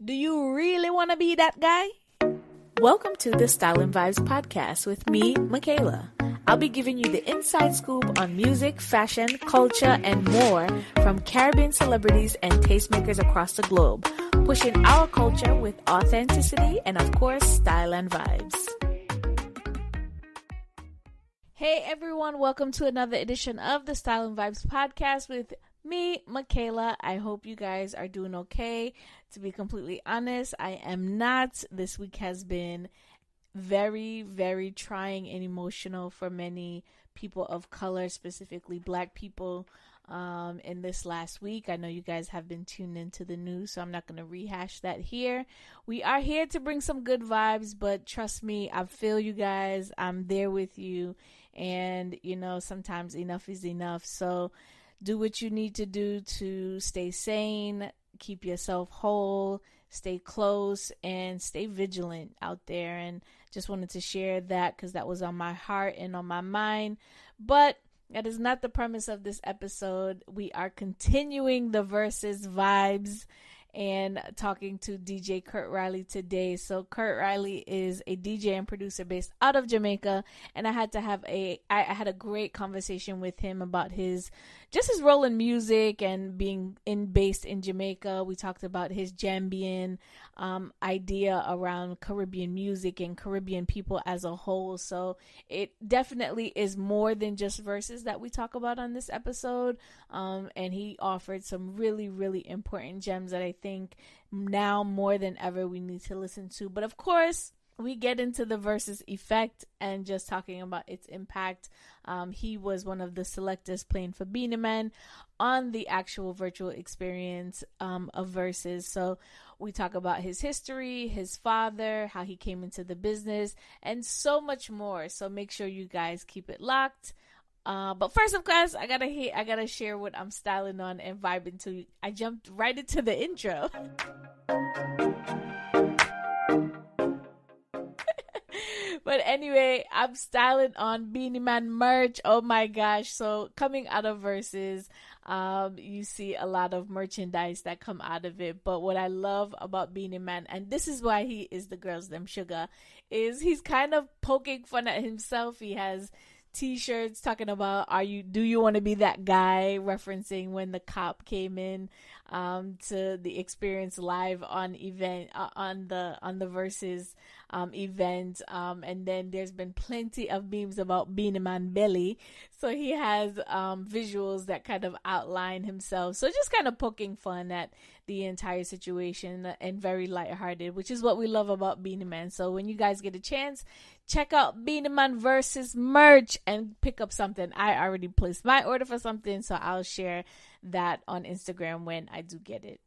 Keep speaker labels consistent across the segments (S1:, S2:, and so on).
S1: Do you really want to be that guy? Welcome to the Style and Vibes podcast with me, Michaela. I'll be giving you the inside scoop on music, fashion, culture, and more from Caribbean celebrities and tastemakers across the globe, pushing our culture with authenticity and, of course, style and vibes. Hey everyone, welcome to another edition of the Style and Vibes podcast with me, Michaela. I hope you guys are doing okay. To be completely honest, I am not. This week has been very, very trying and emotional for many people of color, specifically Black people. In this last week, I know you guys have been tuned into the news, so I'm not going to rehash that here. We are here to bring some good vibes, but trust me, I feel you guys. I'm there with you, and you know, sometimes enough is enough. So do what you need to do to stay sane, keep yourself whole, stay close, and stay vigilant out there. And just wanted to share that because that was on my heart and on my mind. But that is not the premise of this episode. We are continuing the Verzuz vibes and talking to DJ Kurt Riley today. So Kurt Riley is a DJ and producer based out of Jamaica, and I had a great conversation with him about his role in music and being based in Jamaica. We talked about his Jambian idea around Caribbean music and Caribbean people as a whole. So it definitely is more than just Verzuz that we talk about on this episode. And he offered some really, really important gems that I think now more than ever we need to listen to. But of course, we get into the Verzuz effect and just talking about its impact. He was one of the selectors playing for Beenie Man on the actual virtual experience of Verzuz. So we talk about his history, his father, how he came into the business, and so much more. So make sure you guys keep it locked. But first, of course, I gotta share what I'm styling on and vibing to. I jumped right into the intro. But anyway, I'm styling on Beenie Man merch. Oh my gosh. So coming out of Verzuz, you see a lot of merchandise that come out of it. But what I love about Beenie Man, and this is why he is the girls them sugar, is he's kind of poking fun at himself. He has t-shirts talking about do you want to be that guy, referencing when the cop came in to the experience live on event on the Verzuz event, and then there's been plenty of memes about Beenie Man belly, so he has visuals that kind of outline himself, so just kind of poking fun at the entire situation and very lighthearted, which is what we love about Beenie Man. So when you guys get a chance, check out Beenie Man Verzuz merch and pick up something. I already placed my order for something, so I'll share that on Instagram when I do get it.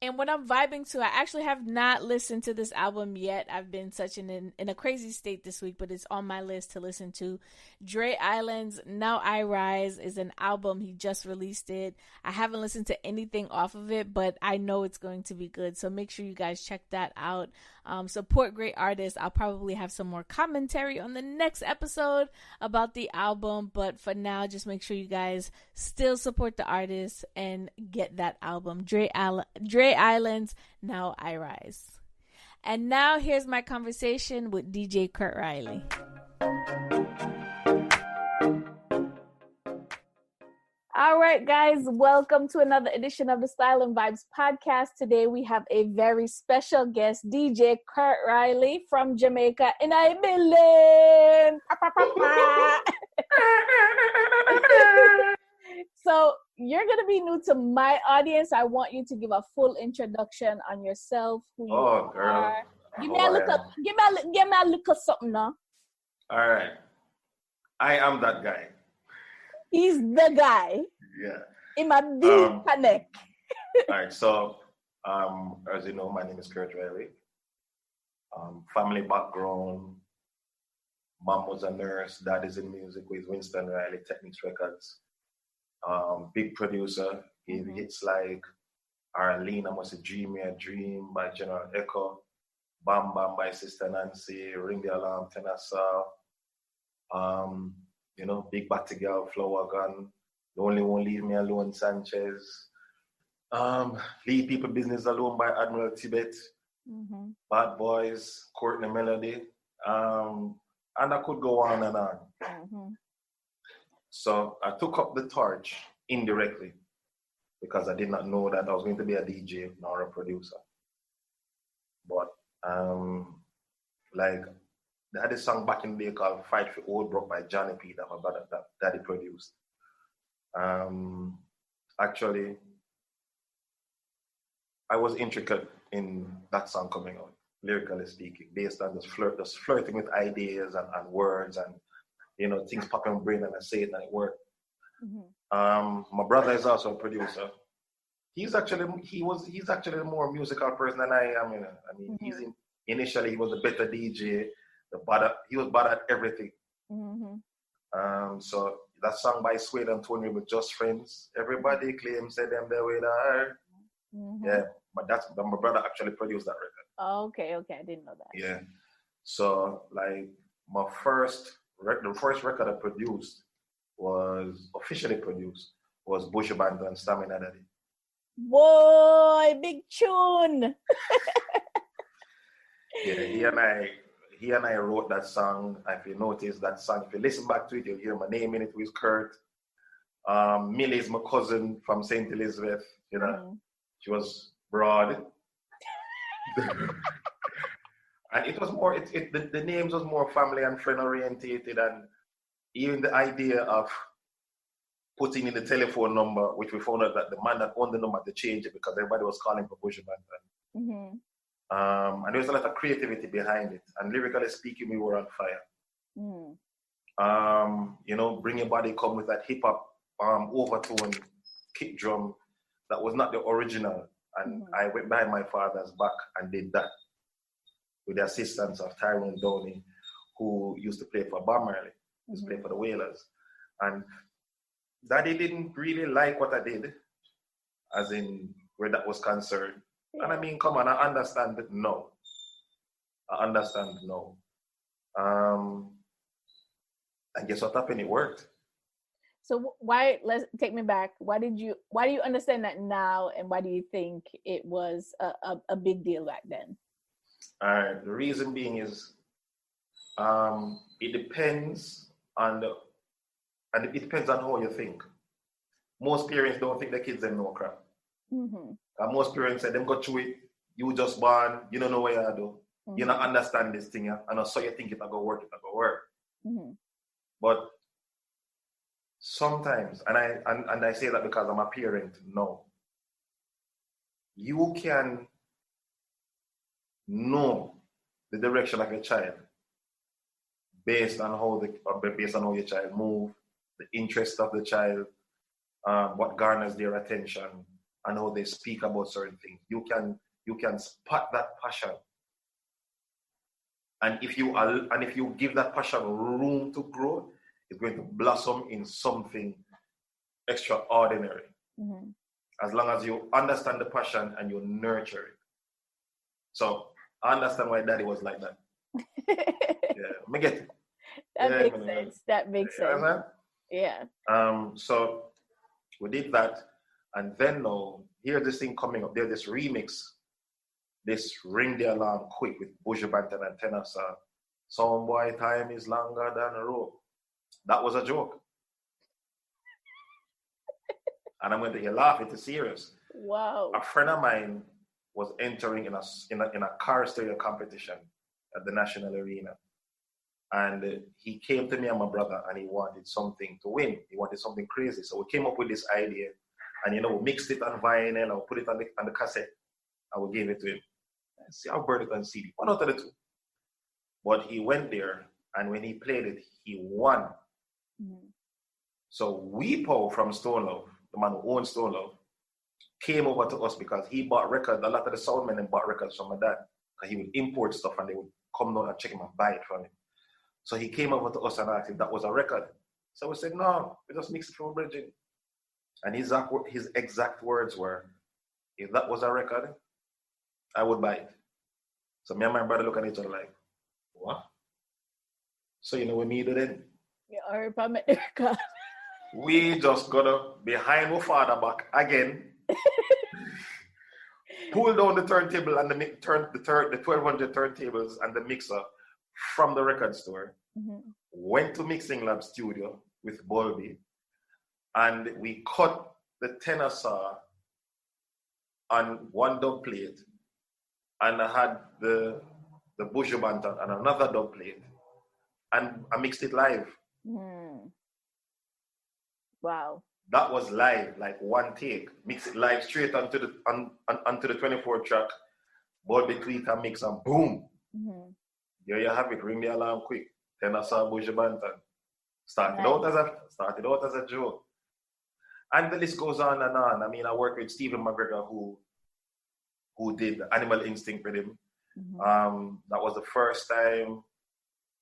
S1: And what I'm vibing to, I actually have not listened to this album yet. I've been such in a crazy state this week, but it's on my list to listen to. Dre Island's Now I Rise is an album. He just released it. I haven't listened to anything off of it, but I know it's going to be good. So make sure you guys check that out. Support great artists. I'll probably have some more commentary on the next episode about the album. But for now, just make sure you guys still support the artists and get that album. Dre Island's Now I Rise. And now here's my conversation with DJ Kurt Riley. All right, guys, welcome to another edition of the Style and Vibes podcast. Today we have a very special guest, DJ Kurt Riley from Jamaica, and I believe. So you're going to be new to my audience. I want you to give a full introduction on yourself, who you are. Girl. Give me a little something now.
S2: All right. I am that guy.
S1: He's the guy.
S2: Yeah.
S1: In my deep connect.
S2: All right. So, as you know, my name is Kurt Riley. Family background. Mom was a nurse. Dad is in music with Winston Riley, Techniques Records. Big producer. Gave hits like Arlene, Must a Dream Me a Dream by General Echo. Bam Bam by Sister Nancy. Ring the Alarm, Tenasa. Big Batty Girl, Flower Gun. The Only Won't Leave Me Alone, Sanchez. Leave People Business Alone by Admiral Tibet. Bad Boys, Courtney Melody. And I could go on and on. So I took up the torch indirectly because I did not know that I was going to be a DJ nor a producer. But like they had a song back in the day called Fight for Old Brook by Johnny P that my brother that daddy produced. Actually, I was intricate in that song coming out, lyrically speaking, based on just flirting with ideas and words and things pop in my brain and I say it and it worked. My brother is also a producer. He's actually a more musical person than I am. Initially he was a better DJ. He was bad at everything. So that song by Suede and Tony with Just Friends. Everybody claims say them the way they are. Yeah, but my brother actually produced that record.
S1: Oh, okay, I didn't know that.
S2: Yeah, so like the first record I produced was officially produced was Bush Band and Stamina Daddy.
S1: Boy, big tune.
S2: Yeah, he and I wrote that song. If you notice that song, if you listen back to it, you'll hear my name in it with Kurt. Millie is my cousin from St. Elizabeth. She was broad. And it was more, the names was more family and friend orientated, and even the idea of putting in the telephone number, which we found out that the man that owned the number had to change it because everybody was calling for Bush Band. And there was a lot of creativity behind it. And lyrically speaking, we were on fire. Bring Your Body come with that hip hop overtone kick drum that was not the original. And I went behind my father's back and did that with the assistance of Tyrone Downey, who used to play for Bob Marley, used to play for the Wailers. And Daddy didn't really like what I did, as in where that was concerned. Yeah. And I mean, come on, I understand it. No. And guess what happened? It worked.
S1: So let's take me back. Why do you understand that now, and why do you think it was a big deal back then?
S2: The reason being is it depends on it depends on how you think. Most parents don't think their kids them know crap. And most parents say them go through it, you just born, you don't know what you do. You don't understand this thing, and so you think it'll go work. But sometimes, and I say that because I'm a parent, no. You can know the direction of your child based on how your child move, the interest of the child, what garners their attention, and how they speak about certain things. You can spot that passion, and if you give that passion room to grow, it's going to blossom in something extraordinary. As long as you understand the passion and you nurture it. So I understand why Daddy was like that. Yeah, I get it.
S1: That makes sense. Yeah.
S2: So we did that, and then now here's this thing coming up. There's this remix, this Ring the Alarm Quick with Buju Banton and Tenor Song. Some boy time is longer than a rope. That was a joke. And I'm going to laugh, it's serious.
S1: Wow.
S2: A friend of mine was entering in a car stereo competition at the National Arena. And he came to me and my brother and he wanted something to win. He wanted something crazy. So we came up with this idea and, we mixed it on vinyl and we put it on the cassette and we gave it to him. And see, I'll burn it on CD. One out of the two. But he went there and when he played it, he won. So Weepo from Stone Love, the man who owns Stone Love, came over to us because he bought records. A lot of the sound men bought records from my dad. Because he would import stuff and they would come down and check him and buy it from him. So he came over to us and asked if that was a record. So we said, no, we just mixed it from Bridging. And his exact words were, if that was a record, I would buy it. So me and my brother look at each other like, what? So you know what me do then? We just got behind our father back again pulled down the turntable and the 1200 turntables and the mixer from the record store. Went to Mixing Lab studio with Bolby, and we cut the tenor saw on one dub plate, and I had the Buju Banton on another dub plate, and I mixed it live.
S1: Wow.
S2: That was live, like one take. Mix it live straight onto the 24 track. Bolby tweet and mix, and boom. There you have it. Ring the alarm quick. Tenor saw Buju Banton. Started out as a joke. And the list goes on and on. I mean, I work with Stephen McGregor, who did Animal Instinct with him. That was the first time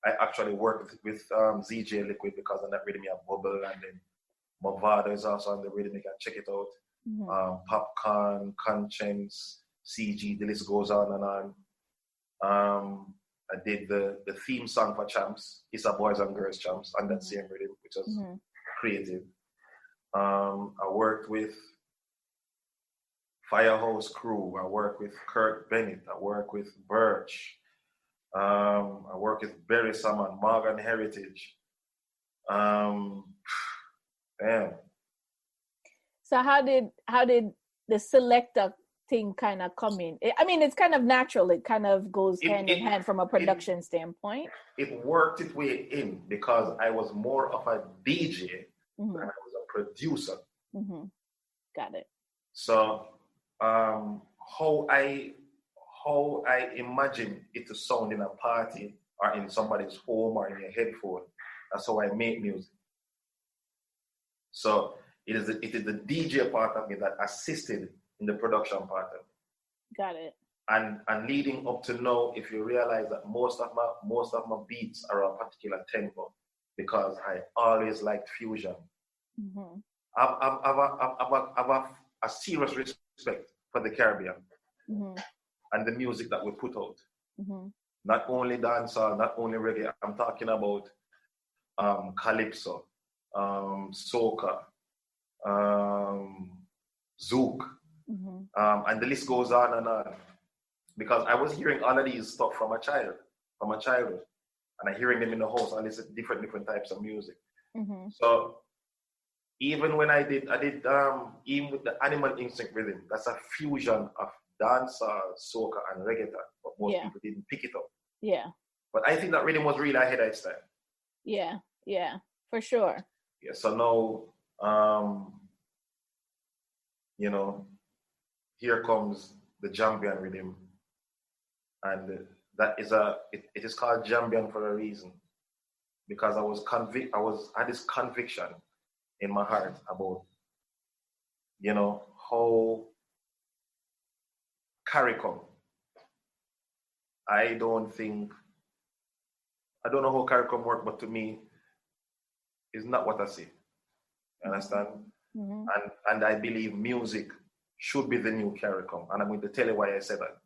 S2: I actually worked with ZJ Liquid, because on that rhythm you have Bubble, and then Movado is also on the rhythm. You can check it out. Popcorn, Conscience, CG, the list goes on and on. I did the theme song for Champs. It's a Boys and Girls Champs on that same rhythm, which was creative. I worked with Firehouse Crew. I worked with Kurt Bennett. I worked with Birch. I worked with Barry Salmon, Morgan Heritage. Damn.
S1: So how did the selector thing kind of come in? I mean, it's kind of natural. It kind of goes hand in hand from a production standpoint.
S2: It worked its way in because I was more of a DJ than I was a producer.
S1: Got it.
S2: So how I imagine it to sound in a party or in somebody's home or in a headphone, that's how I make music. So it is the DJ part of me that assisted in the production part of it.
S1: Got it.
S2: And leading up to now, if you realize that most of my beats are a particular tempo, because I always liked fusion. I've a serious respect for the Caribbean and the music that we put out. Not only dancehall, not only reggae. I'm talking about calypso, soca, zouk, and the list goes on and on. Because I was hearing all of these stuff from my childhood, and I'm hearing them in the house, and listen to different types of music. So even when I did even with the Animal Instinct rhythm, that's a fusion of dancehall, soca, and reggaeton, but most people didn't pick it up.
S1: Yeah.
S2: But I think that rhythm was really ahead of its time.
S1: Yeah, for sure.
S2: Yeah. So now, here comes the Jambian rhythm, and that is it is called Jambian for a reason, because I had this conviction in my heart about, how CARICOM. I don't know how CARICOM works, but to me, it's not what I see. You understand? And I believe music should be the new CARICOM. And I'm going to tell you why I said that.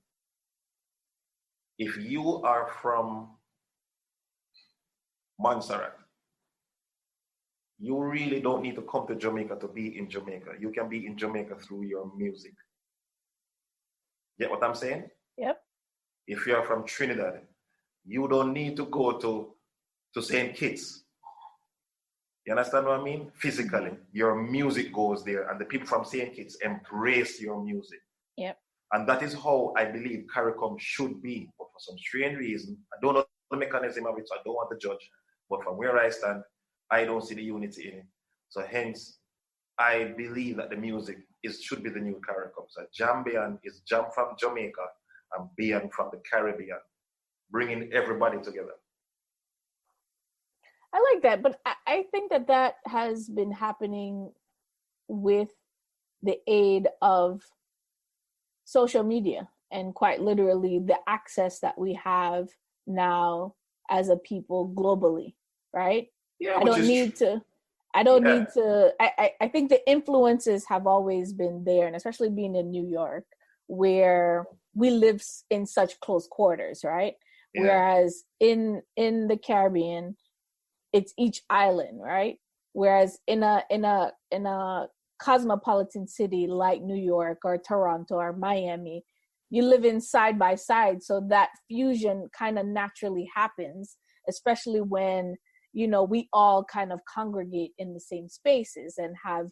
S2: If you are from Montserrat, you really don't need to come to Jamaica to be in Jamaica. You can be in Jamaica through your music. Get what I'm saying?
S1: Yep.
S2: If you're from Trinidad, you don't need to go to St. Kitts. You understand what I mean? Physically, your music goes there, and the people from St. Kitts embrace your music.
S1: Yep.
S2: And that is how I believe CARICOM should be. But for some strange reason, I don't know the mechanism of it, so I don't want to judge. But from where I stand, I don't see the unity in it. So hence, I believe that the music should be the new CARICOM. So Jambian is jam from Jamaica and Bian from the Caribbean, bringing everybody together.
S1: I like that, but I think that has been happening with the aid of social media and quite literally the access that we have now as a people globally, right?
S2: Yeah,
S1: I don't need to. I think the influences have always been there, and especially being in New York, where we live in such close quarters, right? Yeah. Whereas in the Caribbean, it's each island, right? Whereas in a cosmopolitan city like New York or Toronto or Miami. You live in side by side, so that fusion kind of naturally happens, especially when, you know, we all kind of congregate in the same spaces and have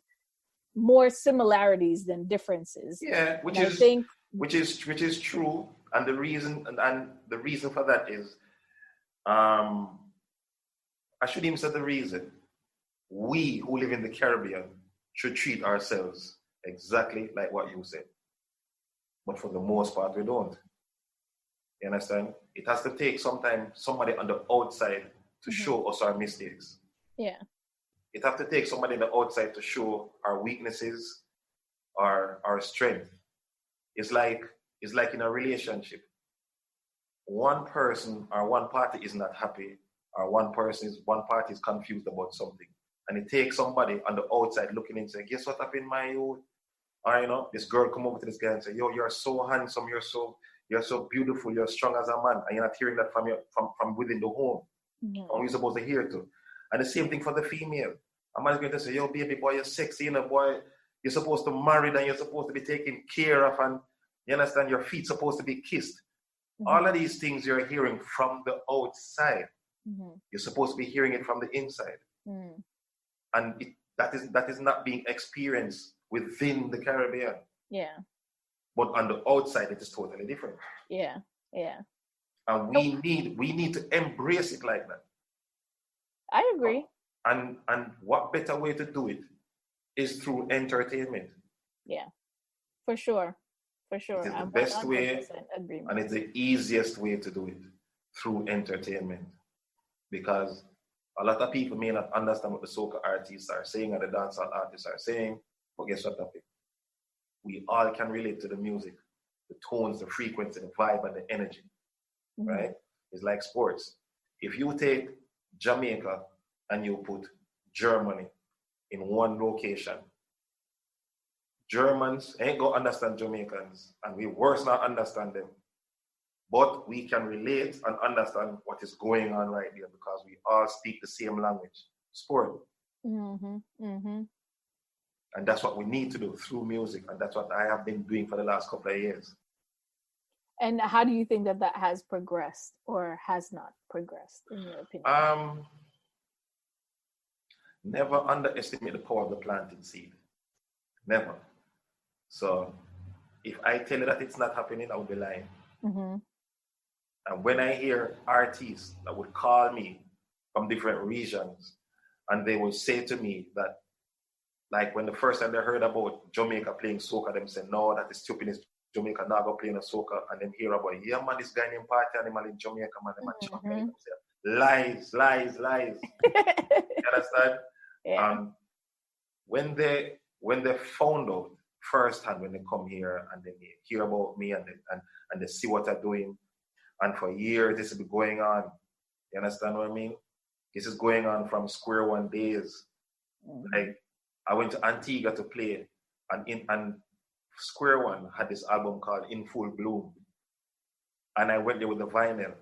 S1: more similarities than differences.
S2: Yeah, which is true, and the reason for that is, I shouldn't even say the reason. We who live in the Caribbean should treat ourselves exactly like what you said, but for the most part we don't. You understand? It has to take somebody on the outside to show us our mistakes.
S1: Yeah.
S2: It has to take somebody on the outside to show our weaknesses, our strength. It's like in a relationship. One person or one party is not happy, or one party is confused about something. And it takes somebody on the outside looking in and say, guess what happened, my youth? Or, you know, this girl come over to this guy and say, yo, you're so handsome, you're so beautiful, you're strong as a man, and you're not hearing that from within the home.
S1: Mm-hmm.
S2: Or you're supposed to hear it to. And the same thing for the female. A man's going to say, yo, baby boy, you're sexy, you know, boy, you're supposed to marry and you're supposed to be taken care of, and you understand, your feet supposed to be kissed. Mm-hmm. All of these things you're hearing from the outside. Mm-hmm. You're supposed to be hearing it from the inside. Mm-hmm. And that is not being experienced within the Caribbean.
S1: Yeah.
S2: But on the outside, it is totally different.
S1: Yeah. Yeah.
S2: And we need to embrace it like that.
S1: I agree.
S2: And what better way to do it is through entertainment.
S1: Yeah. For sure. For sure.
S2: It's the best way, and it's the easiest way to do it, through entertainment. Because a lot of people may not understand what the soca artists are saying or the dancehall artists are saying, but guess what? We all can relate to the music, the tones, the frequency, the vibe, and the energy, right? It's like sports. If you take Jamaica and you put Germany in one location, Germans ain't gonna understand Jamaicans, and we worse not understand them. But we can relate and understand what is going on right there because we all speak the same language, sport. Mm-hmm. Mm-hmm. And that's what we need to do through music. And that's what I have been doing for the last couple of years.
S1: And how do you think that has progressed or has not progressed, in your opinion?
S2: Never underestimate the power of the planting seed. Never. So if I tell you that it's not happening, I would be lying. Mm-hmm. And when I hear artists that would call me from different regions, and they would say to me that, like when the first time they heard about Jamaica playing soca, them say, no, that is stupid, it's Jamaica now go playing a soca, and then hear about, yeah man, this guy named Party Animal in Jamaica, man, them lies. You understand?
S1: Yeah.
S2: When they found out firsthand, when they come here and they hear about me and they see what I'm doing, and for years this has been going on. You understand what I mean? This is going on from square one days. Mm-hmm. Like I went to Antigua to play, and Square One had this album called In Full Bloom, and I went there with the vinyl,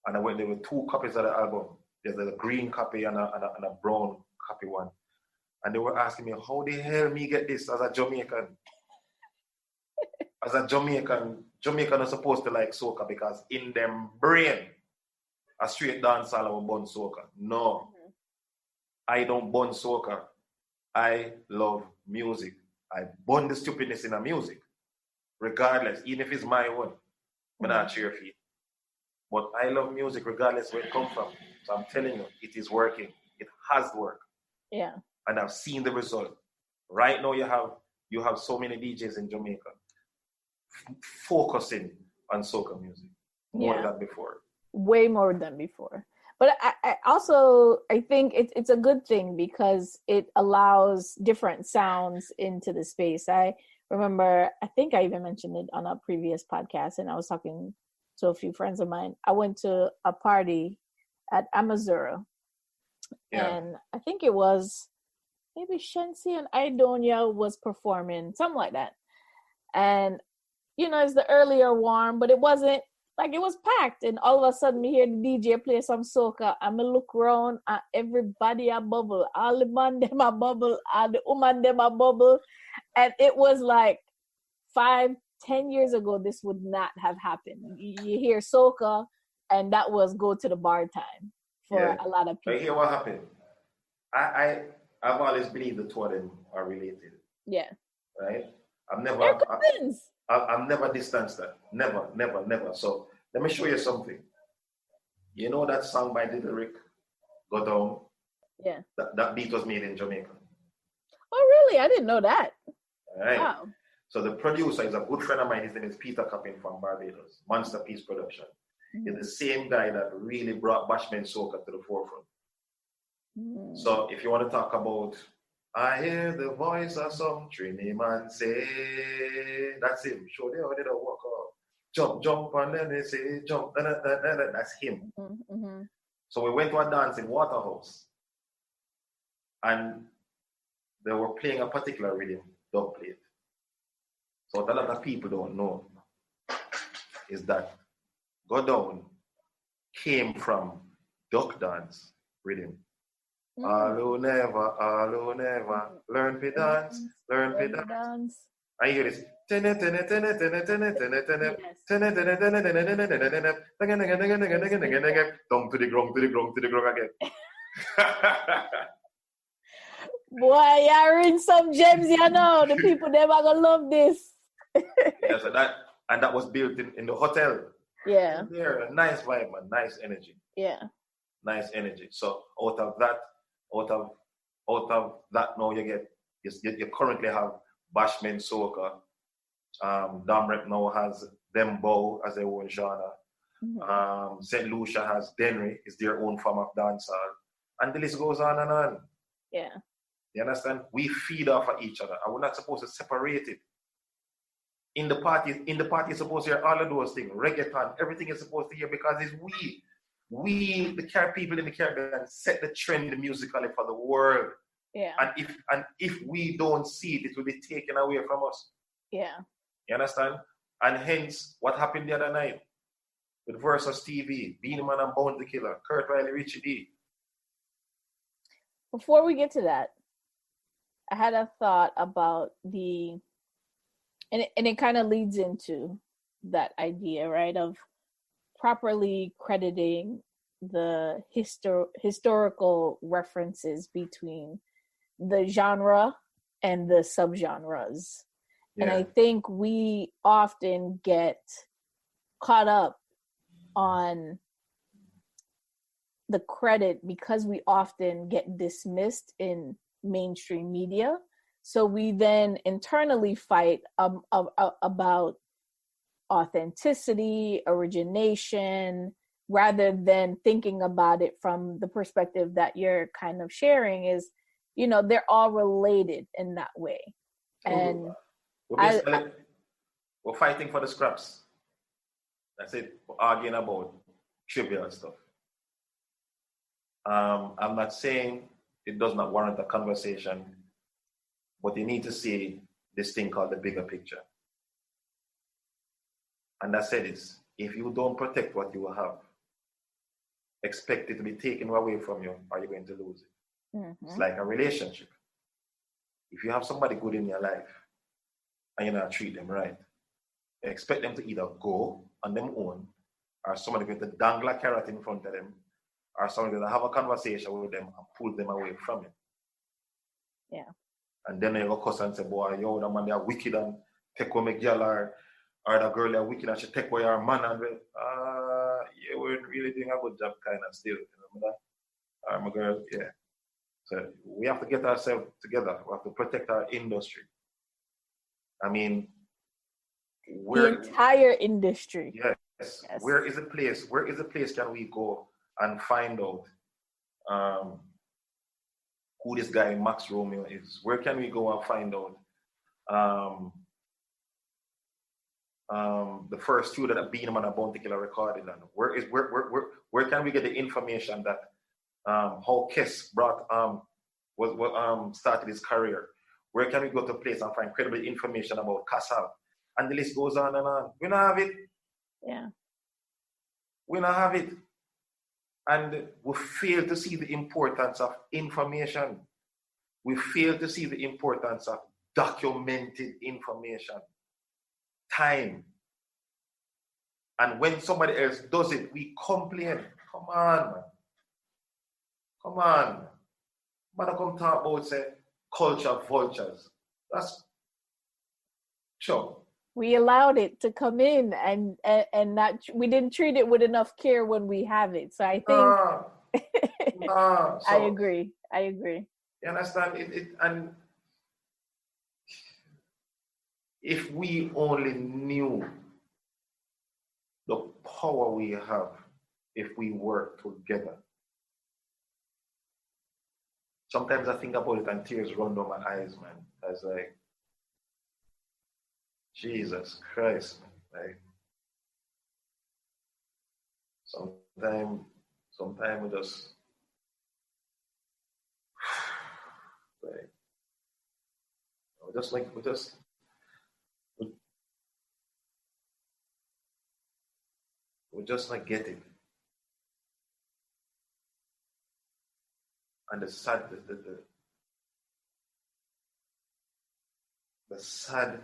S2: and I went there with 2 copies of the album. There's a green copy and a brown copy one, and they were asking me, how the hell me get this as a Jamaican? As a Jamaican is supposed to like soca because in them brain, a straight dancehall will burn soca. No, I don't burn soca. I love music. I burn the stupidness in the music, regardless, even if it's my own. I'm not cheer for it. But I love music regardless where it comes from. So I'm telling you, it is working. It has worked.
S1: Yeah.
S2: And I've seen the result. Right now you have so many DJs in Jamaica focusing on soca music more than before. Way
S1: more than before. But I also think it's a good thing because it allows different sounds into the space. I remember, I think I even mentioned it on a previous podcast, and I was talking to a few friends of mine. I went to a party at Amazura, and I think it was maybe Shensi and Idonia was performing, something like that. And, you know, it's the earlier warm, but it wasn't Like it was packed, and all of a sudden me hear the DJ play some soca, and me look around and everybody a bubble. All the man them a bubble, all the woman them a bubble. And it was like 5-10 years ago, this would not have happened. You hear soca, and that was go to the bar time for a lot of people.
S2: But here what happened. I've always believed the two of them are related.
S1: Yeah.
S2: Right?
S1: They're
S2: I've never distanced that. Never. So let me show you something. You know that song by Little Rick, Go Down?
S1: Yeah.
S2: That beat was made in Jamaica.
S1: Oh, really? I didn't know that.
S2: All right.
S1: Wow.
S2: So the producer is a good friend of mine. His name is Peter Coppin from Barbados, Monster Peace Production. He's the same guy that really brought Bashment Soca to the forefront. So if you want to talk about, I hear the voice of some Trini man say, that's him. Show them how they don't walk out. Jump, and then they say, jump, that's him. So we went to a dance in Waterhouse, and they were playing a particular rhythm, dub plate. So what a lot of people don't know is that Go Down came from duck dance rhythm. All who never learn to dance, learn to dance. I hear this. Down to the ground again.
S1: Boy, you're in some gems, you know. The people never gonna love this.
S2: Yeah, so that was built in the hotel.
S1: Yeah.
S2: There, a nice vibe, man, nice energy.
S1: Yeah.
S2: Nice energy. So out of that now you currently have Bashment Soca. Damrep now has Dembow as their own genre. St. Lucia has Denry, is their own form of dancehall. And the list goes on and on.
S1: Yeah.
S2: You understand? We feed off of each other, and we're not supposed to separate it. In the party, you're supposed to hear all of those things. Reggaeton, everything is supposed to hear because it's we. We, the people in the Caribbean, set the trend musically for the world.
S1: Yeah.
S2: And if we don't see it, it will be taken away from us.
S1: Yeah.
S2: You understand? And hence, what happened the other night with Verzuz TV, Beenie Man and Bounty Killer, Kurt Riley, Richie D.
S1: Before we get to that, I had a thought about and it kind of leads into that idea, right, of properly crediting the historical references between the genre and the subgenres. Yeah. And I think we often get caught up on the credit because we often get dismissed in mainstream media. So we then internally fight about authenticity, origination, rather than thinking about it from the perspective that you're kind of sharing is, they're all related in that way. And
S2: we're fighting for the scraps. That's it. We're arguing about trivial stuff. I'm not saying it does not warrant a conversation, but you need to see this thing called the bigger picture. And I said this, if you don't protect what you have, expect it to be taken away from you, or you're going to lose it. Mm-hmm. It's like a relationship. If you have somebody good in your life and you not treat them right, expect them to either go on their own, or somebody going to dangle a carrot in front of them, or somebody going to have a conversation with them and pull them away from it.
S1: Yeah.
S2: And then they go cuss and say, boy, yo, that man, they are wicked and take away my girl, or the girl, they are wicked and she take away your man. And you weren't really doing a good job kind of still. Remember that? My girl, yeah. So we have to get ourselves together. We have to protect our industry. I mean,
S1: the entire industry.
S2: Yes. Where is the place can we go and find out who this guy Max Romeo is? Where can we go and find out the first studio that Beenie Man Bounty Killer recorded on? Where can we get the information that how Kes brought started his career? Where can we go to a place and find credible information about Casal? And the list goes on and on. We don't have it.
S1: Yeah.
S2: We don't have it. And we fail to see the importance of information. We fail to see the importance of documented information. Time. And when somebody else does it, we complain. Come on, man. Come on. Man, come talk about, say, culture vultures. That's sure.
S1: We allowed it to come in and not, we didn't treat it with enough care when we have it. So I think
S2: So,
S1: I agree.
S2: You understand? And if we only knew the power we have if we work together. Sometimes I think about it and tears run down my eyes, man. I was like, Jesus Christ, man. Like, sometimes we just like, we just not get it. And the sad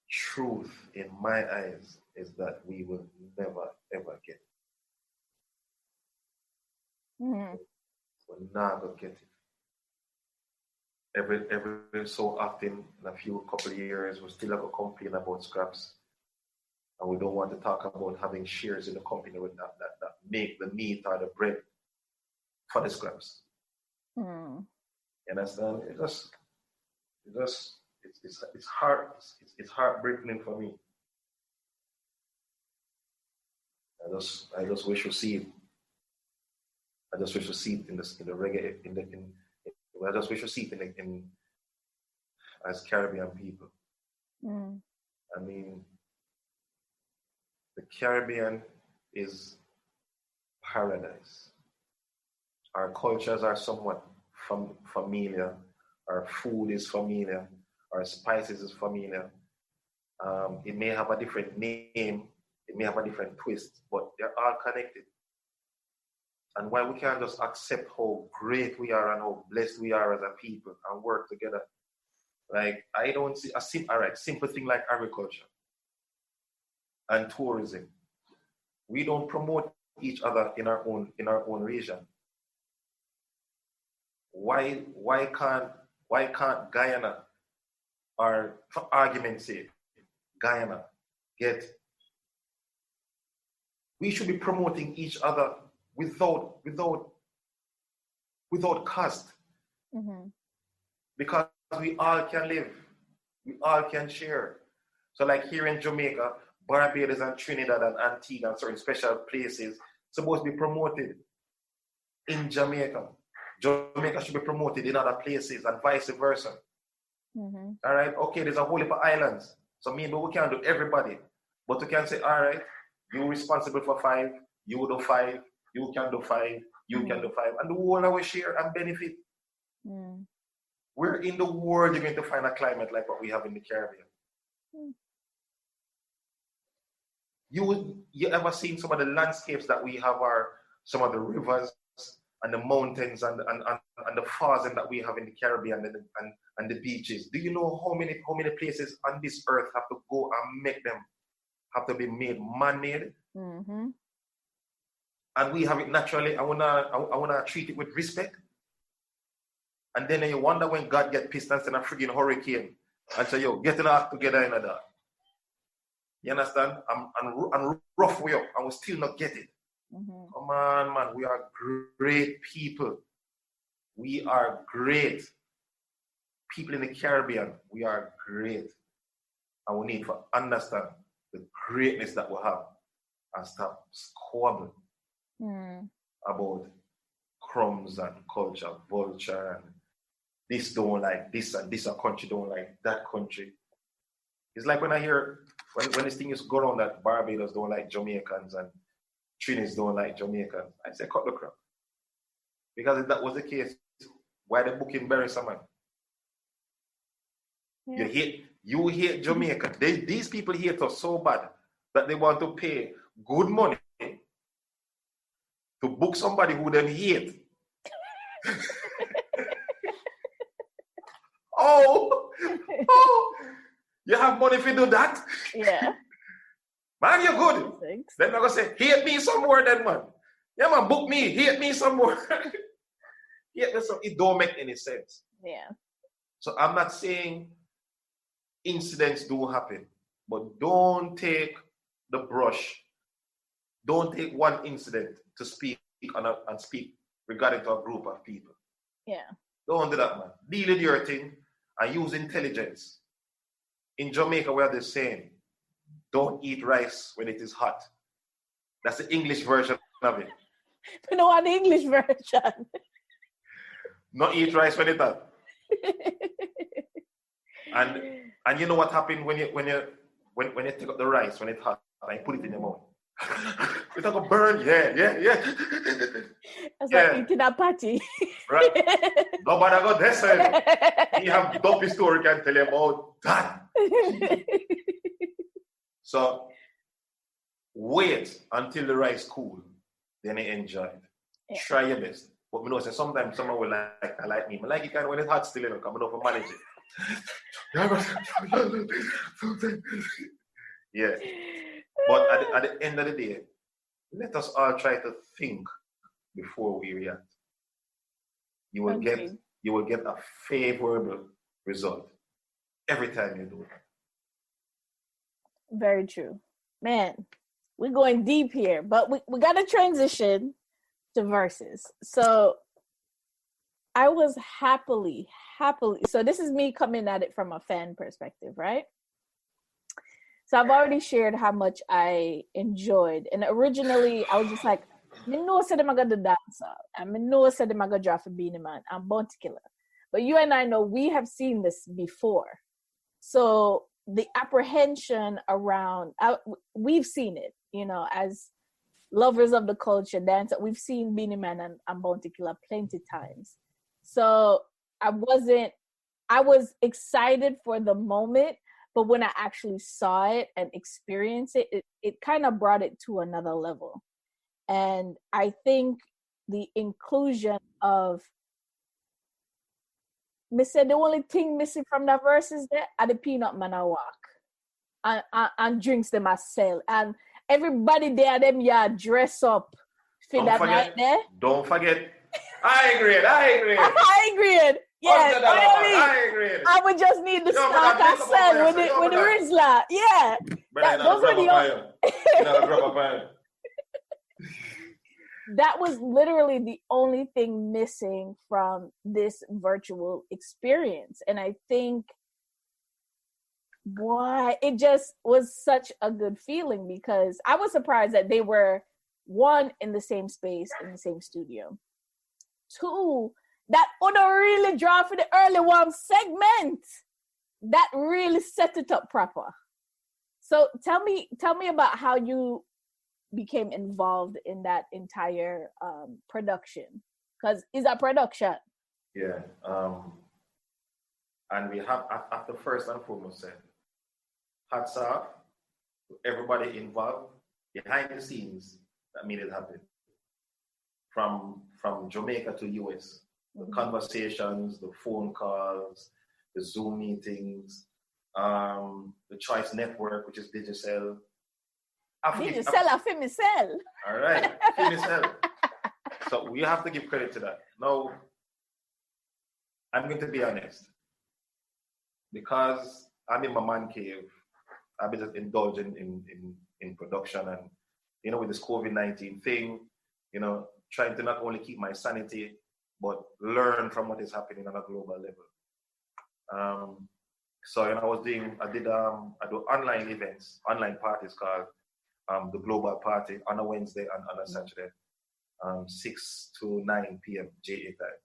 S2: truth in my eyes is that we will never ever get it.
S1: Mm-hmm.
S2: We're not gonna get it. Every so often, in a couple of years, we still have to complain about scraps. And we don't want to talk about having shares in the company with that make the meat or the bread for the scraps.
S1: Mm.
S2: You understand? It's heartbreaking for me. I just wish to see it. I just wish to see it in the reggae I just wish to see it in as Caribbean people.
S1: Mm.
S2: I mean, the Caribbean is paradise. Our cultures are somewhat familiar. Our food is familiar. Our spices is familiar. It may have a different name. It may have a different twist, but they're all connected. And why we can't just accept how great we are and how blessed we are as a people and work together. Like, I don't see simple thing like agriculture and tourism. We don't promote each other in our own region. Why can't Guyana, or for argument's sake, Guyana we should be promoting each other without cost.
S1: Mm-hmm.
S2: Because we all can live. We all can share. So like here in Jamaica, Barbados and Trinidad and Antigua and certain special places supposed to be promoted in Jamaica. Jamaica should be promoted in other places and vice versa.
S1: Mm-hmm.
S2: All right? Okay, there's a whole heap of islands. So maybe we can't do everybody. But we can say, all right, you're responsible for 5, you do 5, you can do 5, you can do 5. And the whole of we share and benefit.
S1: Mm.
S2: Where in the world you're going to find a climate like what we have in the Caribbean?
S1: Mm.
S2: You ever seen some of the landscapes that we have, are some of the rivers and the mountains and the farms that we have in the Caribbean and the beaches? Do you know how many places on this earth have to go and make them have to be made man-made?
S1: Mm-hmm.
S2: And we have it naturally. I wanna treat it with respect. And then you wonder when God get pissed and send a friggin' hurricane and say, yo, get it act together in that. You understand? And rough way up and we still not get it.
S1: Mm-hmm.
S2: Come on, man. We are great people. We are great. People in the Caribbean, we are great. And we need to understand the greatness that we have and stop squabbling about crumbs and culture, vulture, and this don't like this and this a country don't like that country. It's like when I hear when this thing is going on that Barbados don't like Jamaicans and Trinidad don't like Jamaicans, I say cut the crap. Because if that was the case, why the booking bury someone? Yeah. You hate Jamaica. These people hate us so bad that they want to pay good money to book somebody who them hate. Oh, you have money if you do that?
S1: Yeah.
S2: Man, you're good.
S1: Thanks.
S2: Then I'm going to say, hate me some more then, man. Yeah, man, book me, hate me some more. Yeah, it don't make any sense.
S1: Yeah.
S2: So I'm not saying incidents do happen, but don't take the brush. Don't take one incident to speak and speak regarding to a group of people.
S1: Yeah.
S2: Don't do that, man. Deal with your thing and use intelligence. In Jamaica, we are the same. Don't eat rice when it is hot. That's the English version of it.
S1: You know, an English version.
S2: Not eat rice when it's hot. And you know what happened when you take up the rice when it's hot and you put it in your mouth. It's like a burn. Yeah.
S1: That's like eating a patty.
S2: Right. Nobody got this side. You have dopey story can tell you about that. So wait until the rice cool, then you enjoy it. Yeah. Try your best. But me know say sometimes someone will like me. I like it kind of when it's hot still, coming off and manage it. Yeah. But at the end of the day, let us all try to think before we react. You will get a favorable result every time you do it.
S1: Very true. Man, we're going deep here, but we got to transition to Verzuz. So I was happily, so this is me coming at it from a fan perspective, right? So I've already shared how much I enjoyed. And originally, I was just like, I know I said I'm going to dance. I know I said I'm going to draw for Beenie Man and Bounty Killer. But you and I know we have seen this before. So the apprehension around, we've seen it, as lovers of the culture, dance. We've seen Beenie Man and Bounty Killer plenty times. So I was excited for the moment. But when I actually saw it and experienced it, it kind of brought it to another level. And I think the inclusion of, me said the only thing missing from that verse is that at the peanut man I walk and drinks them I sell. And everybody there, them dress up for that night there.
S2: Don't forget. I agree.
S1: Yeah, I would just need the stock I sell with the Rizla. Yeah. Those were the That was literally the only thing missing from this virtual experience. And I think it just was such a good feeling because I was surprised that they were, one, in the same space, in the same studio. Two, that would really draw for the early one segment. That really set it up proper. So tell me about how you became involved in that entire production. Because it's a production.
S2: Yeah. And we have, after first and foremost, said, hats off to everybody involved behind the scenes that made it happen. From Jamaica to US. The conversations, the phone calls, the Zoom meetings, the Choice Network, which is Digicel.
S1: Digicel, Femicel.
S2: All right, Femicel. So we have to give credit to that. Now, I'm going to be honest. Because I'm in my man cave, I've been just indulging in production and, with this COVID-19 thing, trying to not only keep my sanity, but learn from what is happening on a global level. So I do online events, online parties called the Global Party on a Wednesday and on a Saturday, 6 to 9 p.m. JA time.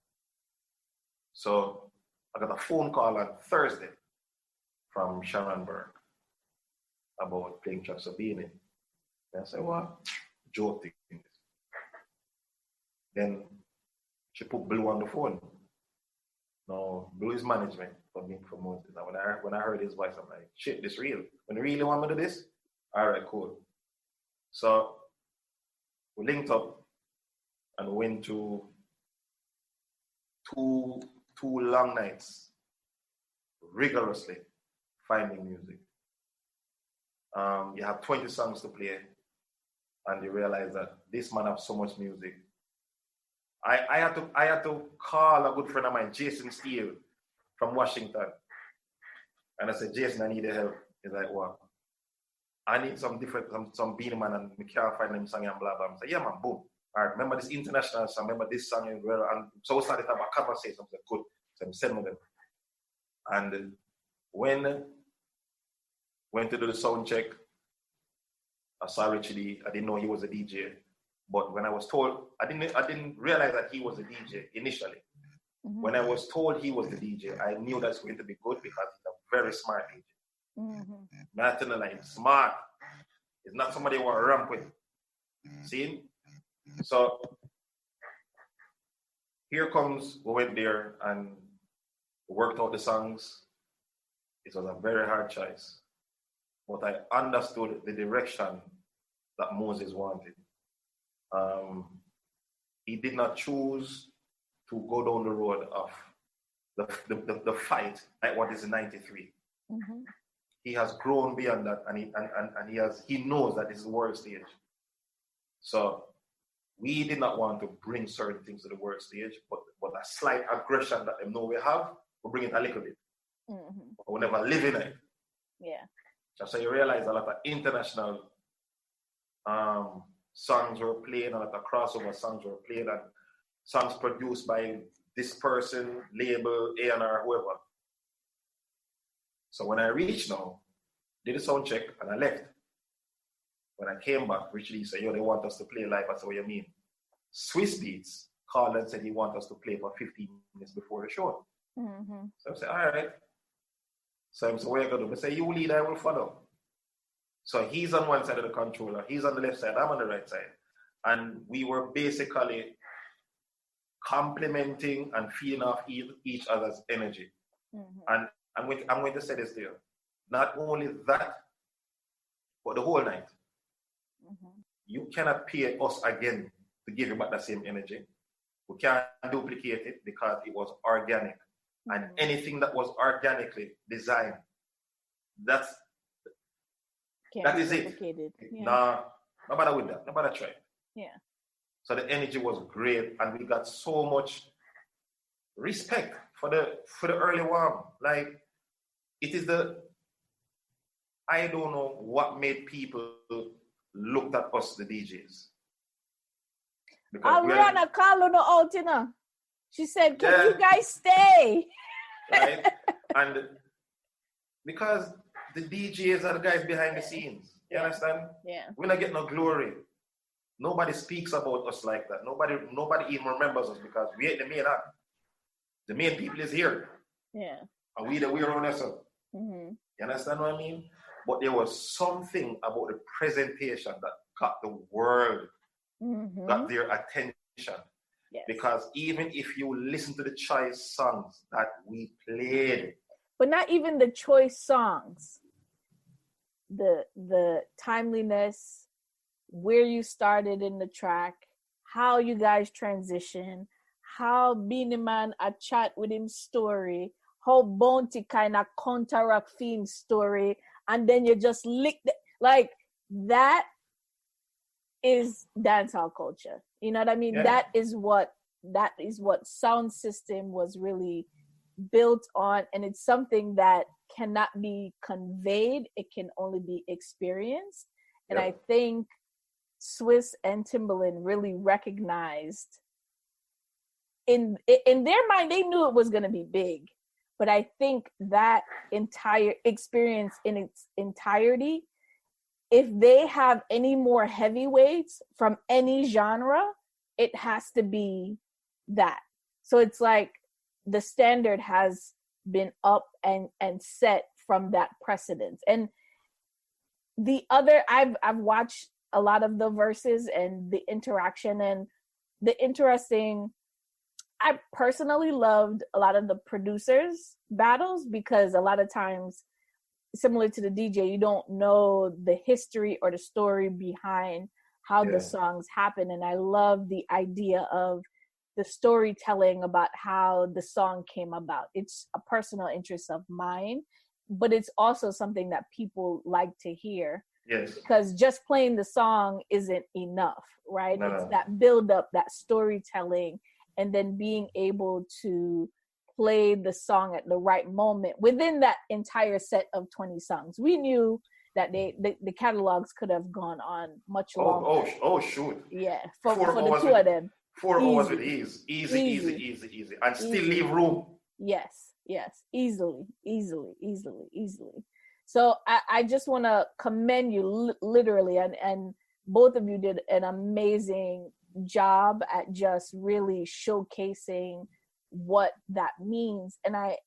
S2: So I got a phone call on Thursday from Sharon Burke about playing tracks of Beenie. And I said, what? Joke thing. Then she put Blue on the phone. No, Blue is management for being promoted. And when I heard his voice, I'm like, shit, this real. When you really want me to do this? All right, cool. So we linked up and went to two long nights rigorously finding music. You have 20 songs to play, and you realize that this man has so much music. I had to call a good friend of mine, Jason Steele, from Washington. And I said, Jason, I need your help. He's like, what? I need some Beenie Man, and we can't find them song and blah, blah. I said, yeah, man, boom. All right, remember this international song, remember this song. And so we started to have a conversation. I said, good. So I'm sending them. And when went to do the sound check, I saw Richie D. I didn't know he was a DJ. But when I was told, I didn't realize that he was a DJ initially. Mm-hmm. When I was told he was the DJ, I knew that's going to be good because he's a very smart DJ. Mm-hmm. Not in the line, smart. It's not somebody you want to ramp with. See? So here comes, we went there and worked out the songs. It was a very hard choice. But I understood the direction that Moses wanted. He did not choose to go down the road of the fight like what is in 93. Mm-hmm. He has grown beyond that, and he knows that this is the world stage. So we did not want to bring certain things to the world stage, but a slight aggression that they know we have, we bring it a little bit. Mm-hmm. But we never live in it.
S1: Yeah.
S2: So you realize a lot of international songs were played, a lot of crossover songs were played, and songs produced by this person, label, A&R, whoever. So when I reached now, did a sound check, and I left. When I came back, Richie said, yo, they want us to play live. I said, what do you mean? Swiss Beats called and said he wants us to play for 15 minutes before the show. Mm-hmm. So I said, all right. So I said, what are you going to do? I said, you lead, I will follow. So he's on one side of the controller, he's on the left side, I'm on the right side. And we were basically complementing and feeding off each other's energy. Mm-hmm. And I'm going to say this to you. Not only that, but the whole night. Mm-hmm. You cannot pay us again to give you back the same energy. We can't duplicate it because it was organic. Mm-hmm. And anything that was organically designed, that is it. Yeah. Nah, no matter with that, no matter try.
S1: Yeah.
S2: So the energy was great, and we got so much respect for the early warm. Like, it is I don't know what made people look at us, the DJs.
S1: Ariana called on out, you know. She said, can you guys stay?
S2: Right? And because the DJs are the guys behind the scenes. You understand?
S1: Yeah.
S2: We're not getting no glory. Nobody speaks about us like that. Nobody even remembers us because we ain't the main act. The main people is here.
S1: Yeah.
S2: And we're on us.
S1: Mm-hmm.
S2: You understand what I mean? But there was something about the presentation that got the world, mm-hmm. got their attention.
S1: Yes.
S2: Because even if you listen to the choice songs that we played,
S1: but not even the choice songs, the timeliness, where you started in the track, how you guys transition, how Beenie Man a chat with him story, how Bounty kind of counteract Fiend's story, and then you just lick like that is dancehall culture. You know what I mean? Yeah. That is what sound system was really built on, and it's something that cannot be conveyed. It can only be experienced. And I think Swiss and Timbaland really recognized in their mind, they knew it was going to be big. But I think that entire experience in its entirety, if they have any more heavyweights from any genre, it has to be that. So it's like the standard has been up and set from that precedence. And the other, I've watched a lot of the verses and the interaction, and the interesting, I personally loved a lot of the producers' battles because a lot of times, similar to the DJ, you don't know the history or the story behind how the songs happen. And I love the idea of the storytelling about how the song came about. It's a personal interest of mine, but it's also something that people like to hear.
S2: Yes.
S1: Because just playing the song isn't enough, right? It's that build up, that storytelling, and then being able to play the song at the right moment within that entire set of 20 songs. We knew that the catalogs could have gone on much longer.
S2: Oh, shoot.
S1: Yeah, for the two of them.
S2: 4 hours with ease. Easy. And still leave room.
S1: Yes. Easily. So I just want to commend you literally, and both of you did an amazing job at just really showcasing what that means. And I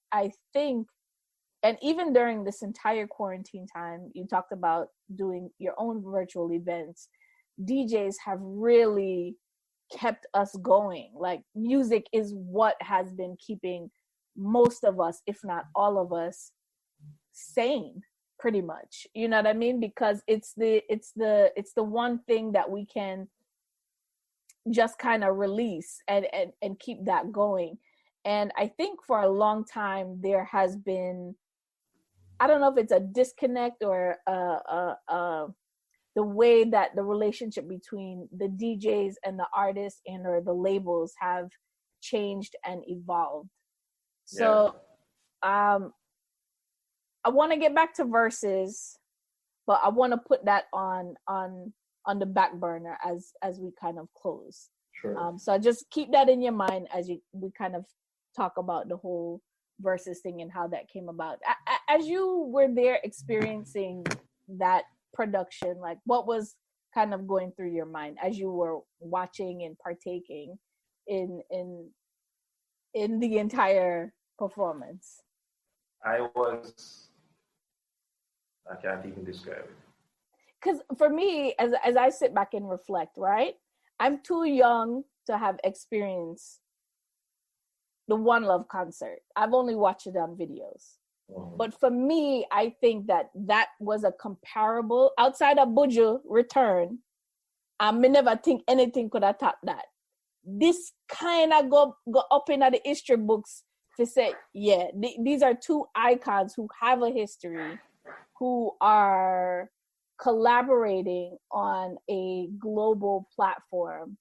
S1: think, and even during this entire quarantine time, you talked about doing your own virtual events. DJs have really kept us going. Like, music is what has been keeping most of us, if not all of us, sane, pretty much. You know what I mean? Because it's the one thing that we can just kind of release and keep that going. And I think for a long time there has been, I don't know if it's a disconnect or the way that the relationship between the DJs and the artists and or the labels have changed and evolved. So I want to get back to Verzuz, but I want to put that on the back burner as we kind of close.
S2: Sure.
S1: So just keep that in your mind as we kind of talk about the whole Verzuz thing and how that came about. As you were there experiencing that production, like, what was kind of going through your mind as you were watching and partaking in the entire performance?
S2: I can't even describe it.
S1: Because for me, as I sit back and reflect, right, I'm too young to have experienced the One Love concert. I've only watched it on videos. Mm-hmm. But for me, I think that was a comparable, outside of Buju return, I may never think anything could have topped that. This kind of go up in the history books to say, yeah, these are two icons who have a history, who are collaborating on a global platform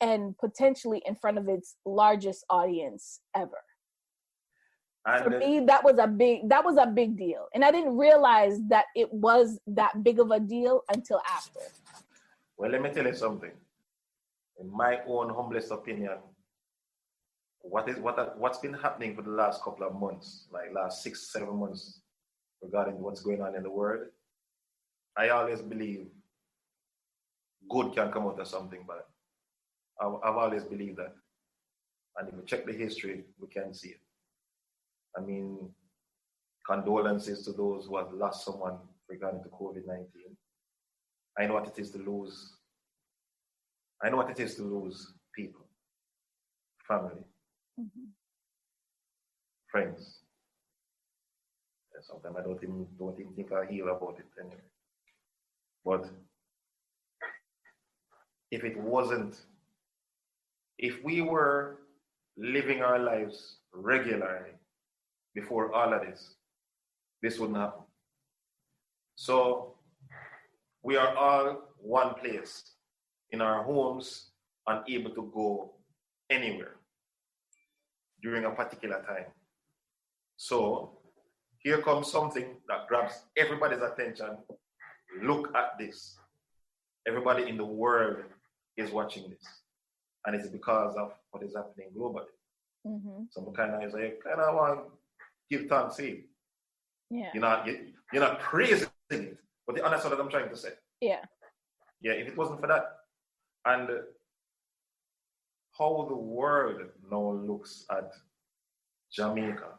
S1: and potentially in front of its largest audience ever. And for me, that was a big deal. And I didn't realize that it was that big of a deal until after.
S2: Well, let me tell you something. In my own humblest opinion, what's been happening for the last couple of months, like last 6-7 months, regarding what's going on in the world, I always believe good can come out of something bad. I've always believed that. And if we check the history, we can see it. I mean, condolences to those who have lost someone regarding to COVID-19. I know what it is to lose. I know what it is to lose people, family, friends. And sometimes I don't even think I hear about it anyway. But if we were living our lives regularly before all of this wouldn't happen. So we are all one place in our homes, unable to go anywhere during a particular time. So here comes something that grabs everybody's attention. Look at this. Everybody in the world is watching this. And it's because of what is happening globally. Mm-hmm. So I kind of want to give thanks to it.
S1: Yeah.
S2: You're not praising it, but you understand what I'm trying to say.
S1: Yeah.
S2: Yeah, if it wasn't for that, and how the world now looks at Jamaica,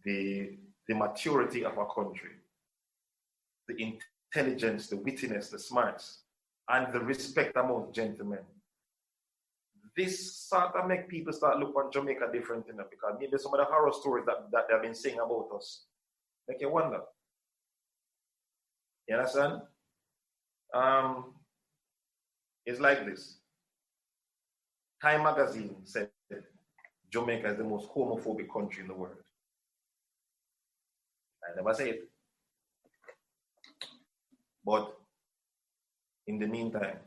S2: the maturity of our country, the intelligence, the wittiness, the smarts, and the respect among gentlemen. This sort of make people start look on Jamaica different, because maybe some of the horror stories that they've been saying about us make you wonder. You understand? It's like this. Time magazine said Jamaica is the most homophobic country in the world. I never say it. But in the meantime,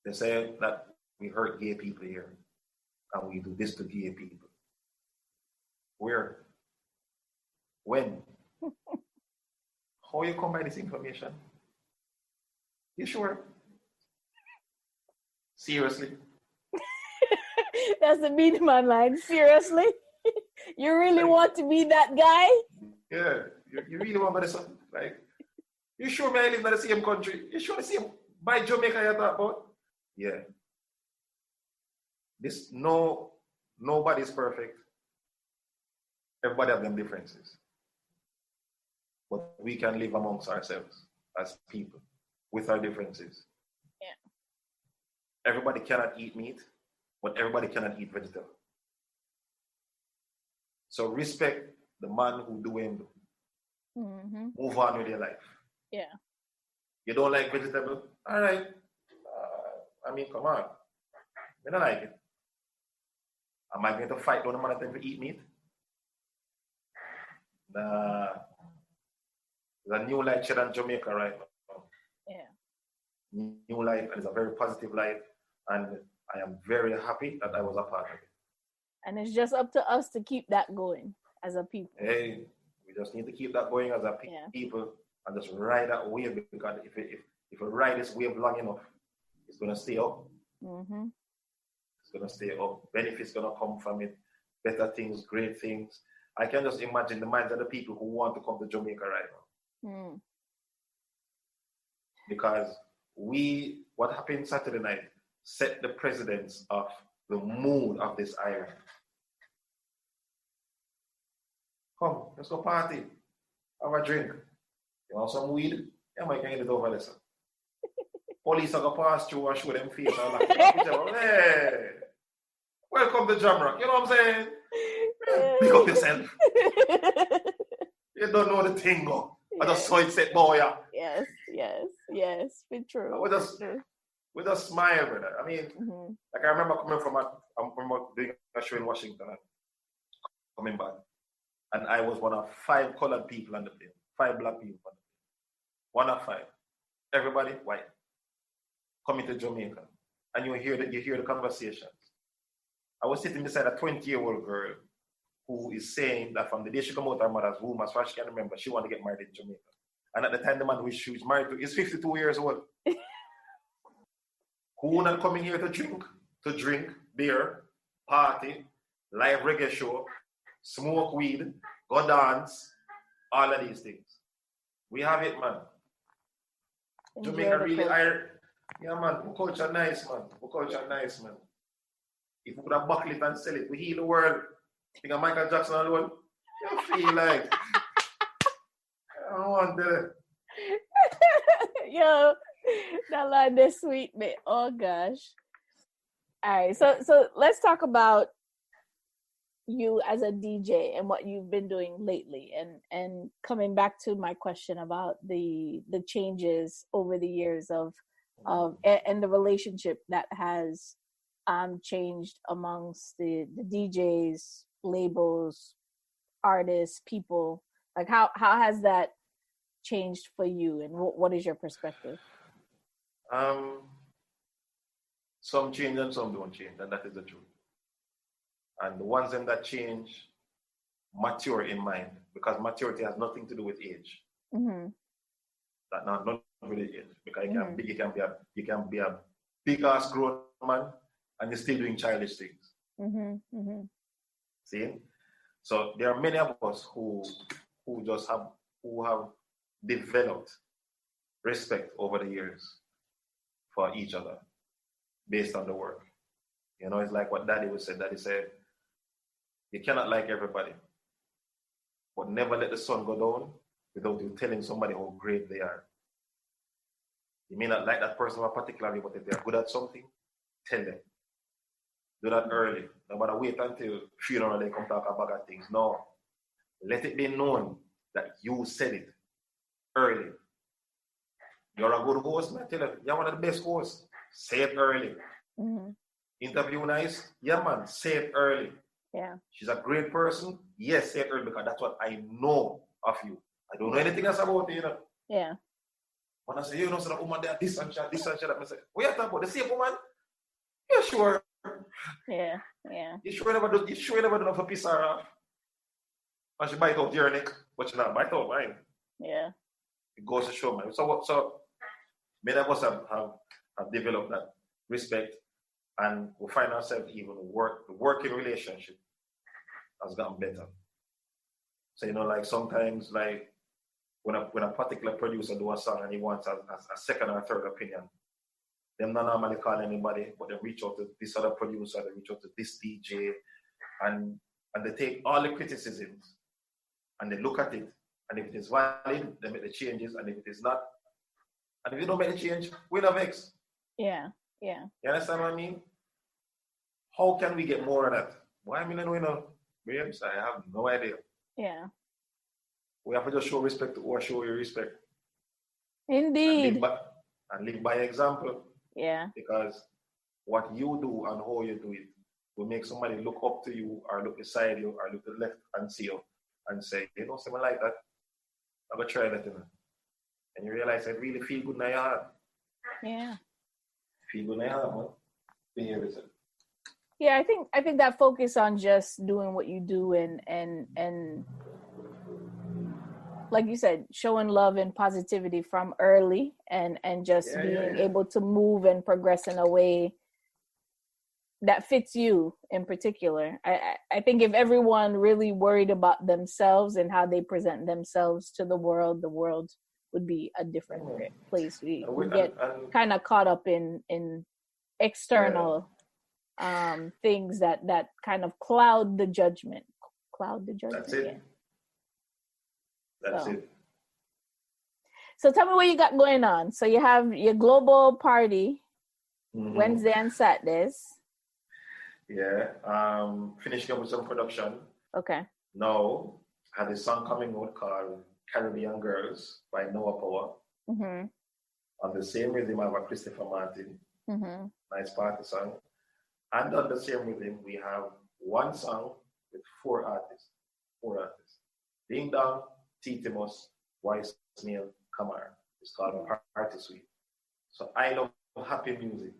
S2: they say that we hurt gay people here and we do this to gay people. Where? When? How you come by this information? You sure? Seriously?
S1: That's the Beenie Man line. Seriously? You really want to be that guy?
S2: Yeah. You really want to do something? Like, you sure man I live in the same country? You sure the same by Jamaica you talk about? Yeah. Nobody's perfect. Everybody have them differences. But we can live amongst ourselves as people with our differences. Yeah. Everybody cannot eat meat, but everybody cannot eat vegetable. So respect the man who do him. Mm-hmm. Move on with your life.
S1: Yeah.
S2: You don't like vegetable? All right. I mean, come on. I don't like it. Am I going to fight on the man to eat meat? Nah. There's a new life shed in Jamaica right now.
S1: Yeah.
S2: New life, and it's a very positive life. And I am very happy that I was a part of it.
S1: And it's just up to us to keep that going as a people.
S2: Hey, we just need to keep that going as a people and just ride that wave, because if we ride this wave long enough, it's going to stay up. Mm-hmm. It's going to stay up. Benefits going to come from it. Better things, great things. I can just imagine the minds of the people who want to come to Jamaica right now. Mm. Because what happened Saturday night set the precedence of the mood of this island. Come, let's go party. Have a drink. You want some weed? Yeah, man, you can get it over there. Police are going to pass through and show them face. Hey, welcome to Jamrock. You know what I'm saying? Pick up yourself. You don't know the thing, go. I just saw it set boy.
S1: Yes. Be true.
S2: With a smile, brother. I mean, like I remember coming from doing a show in Washington and coming back. And I was one of 5 colored people on the plane, 5 black people on the plane. 1 of 5. Everybody white. Coming to Jamaica. And you hear the conversations. I was sitting beside a 20-year-old girl who is saying that from the day she came out of her mother's womb, as far as she can remember, she wanted to get married in Jamaica. And at the time, the man who she was married to is 52 years old. Who not coming here to drink beer, party, live reggae show, smoke weed, go dance, all of these things. We have it, man. Jamaica really are. Yeah, man. We culture nice, man. If we could have buckle it and sell it, we heal the world. Think of Michael Jackson alone. You feel like I don't want to.
S1: Yo, that line is sweet, man. Oh gosh. All right, so let's talk about you as a DJ and what you've been doing lately, and coming back to my question about the changes over the years of and the relationship that has changed amongst the DJs, labels, artists, people. Like how has that changed for you, and what is your perspective?
S2: Some change and some don't change, and that is the truth. And the ones that change mature in mind, because maturity has nothing to do with age. Mm-hmm. That not really age, because you can be a big ass grown man and you're still doing childish things. Mm-hmm. Mm-hmm. See? So there are many of us who have developed respect over the years for each other based on the work. You know, it's like what Daddy would say. Daddy said, you cannot like everybody, but never let the sun go down without you telling somebody how great they are. You may not like that person particularly, but if they're good at something, tell them. Do that early. No matter wait until funeral they come talk about things. No. Let it be known that you said it. early. You're a good host, man. Tell you, you're one of the best hosts. Say it early.
S1: Mm-hmm.
S2: Interview nice? Yeah, man. Say it early.
S1: Yeah.
S2: She's a great person. Yes, say it early because that's what I know of you. I don't know anything else about you, you know.
S1: Yeah.
S2: When I say, you know, so that woman there, this and that, I say, what are you talking about? The same woman? Yeah, sure.
S1: Yeah, yeah.
S2: You sure never do enough for piss her off? And she bite out your neck, but she not bite out mine.
S1: Yeah.
S2: It goes to show, man. So many of us have developed that respect, and we find ourselves even the working relationship has gotten better. So, you know, like sometimes, like when a particular producer do a song and he wants a second or third opinion, them not normally call anybody, but they reach out to this other producer, they reach out to this DJ, and they take all the criticisms and they look at it, and if it is valid, they make the changes, and if it is not, and if you don't make the change, we're not vexed.
S1: Yeah, yeah.
S2: You understand what I mean? How can we get more of that? Why I mean, I know, babes, I have no idea.
S1: Yeah.
S2: We have to just show respect or show your respect.
S1: Indeed.
S2: And live by example.
S1: Yeah.
S2: Because what you do and how you do it will make somebody look up to you or look beside you or look to the left and see you and say, you know, something like that. I'm going to try that, you know. And you realize it really feel good in your heart.
S1: Yeah.
S2: Feel good in your heart, man. Behave it.
S1: Yeah, I think that focus on just doing what you do and like you said, showing love and positivity from early and just being able to move and progress in a way that fits you in particular. I think if everyone really worried about themselves and how they present themselves to the world would be a different place. We get kind of caught up in external things that kind of cloud the judgment.
S2: That's it. That's it.
S1: So tell me what you got going on. So you have your global party Wednesday and Saturdays.
S2: Yeah. Finishing up with some production.
S1: Okay.
S2: Now, I had a song coming out called Caribbean Girls by Noah Power.
S1: Mm-hmm.
S2: On the same rhythm, I have a Christopher Martin.
S1: Mm-hmm.
S2: Nice party song. And on the same rhythm, we have one song with four artists. Ding Dong, Titimus, Wise Snail, Kamar. It's called Party Suite. So I love happy music.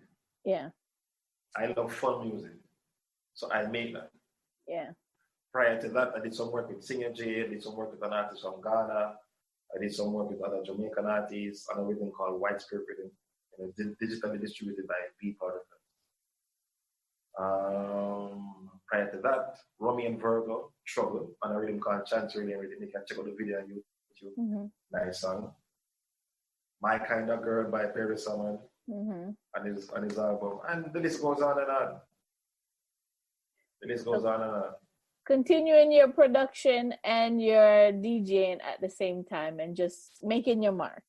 S1: Yeah.
S2: I love fun music. So I made that.
S1: Yeah.
S2: Prior to that, I did some work with Singer J, I did some work with an artist from Ghana, I did some work with other Jamaican artists on a rhythm called White Spirit Rhythm, and it's digitally distributed by B Powder. Prior to that, Romy and Virgo, Trouble, on a rhythm called Chance Really and Rhythm. You can check out the video on YouTube. Mm-hmm. Nice song. My Kind of Girl by Perry Salmon on his album. And the list goes on and on.
S1: Continuing your production and your DJing at the same time and just making your mark.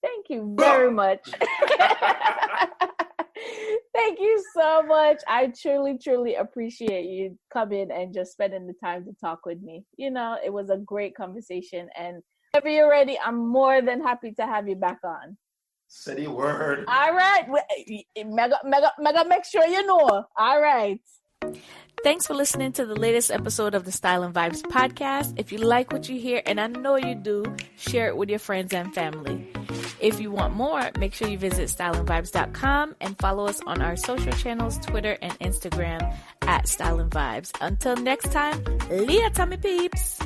S1: Thank you very much. Thank you so much. I truly, truly appreciate you coming and just spending the time to talk with me. You know, it was a great conversation. And whenever you're ready, I'm more than happy to have you back on.
S2: Say the word.
S1: All right. Mega, make sure you know. All right. Thanks for listening to the latest episode of the Style and Vibes podcast. If you like what you hear, and I know you do, share it with your friends and family. If you want more, make sure you visit styleandvibes.com and follow us on our social channels, Twitter and Instagram @Style and Vibes. Until next time, Leah Tommy Peeps.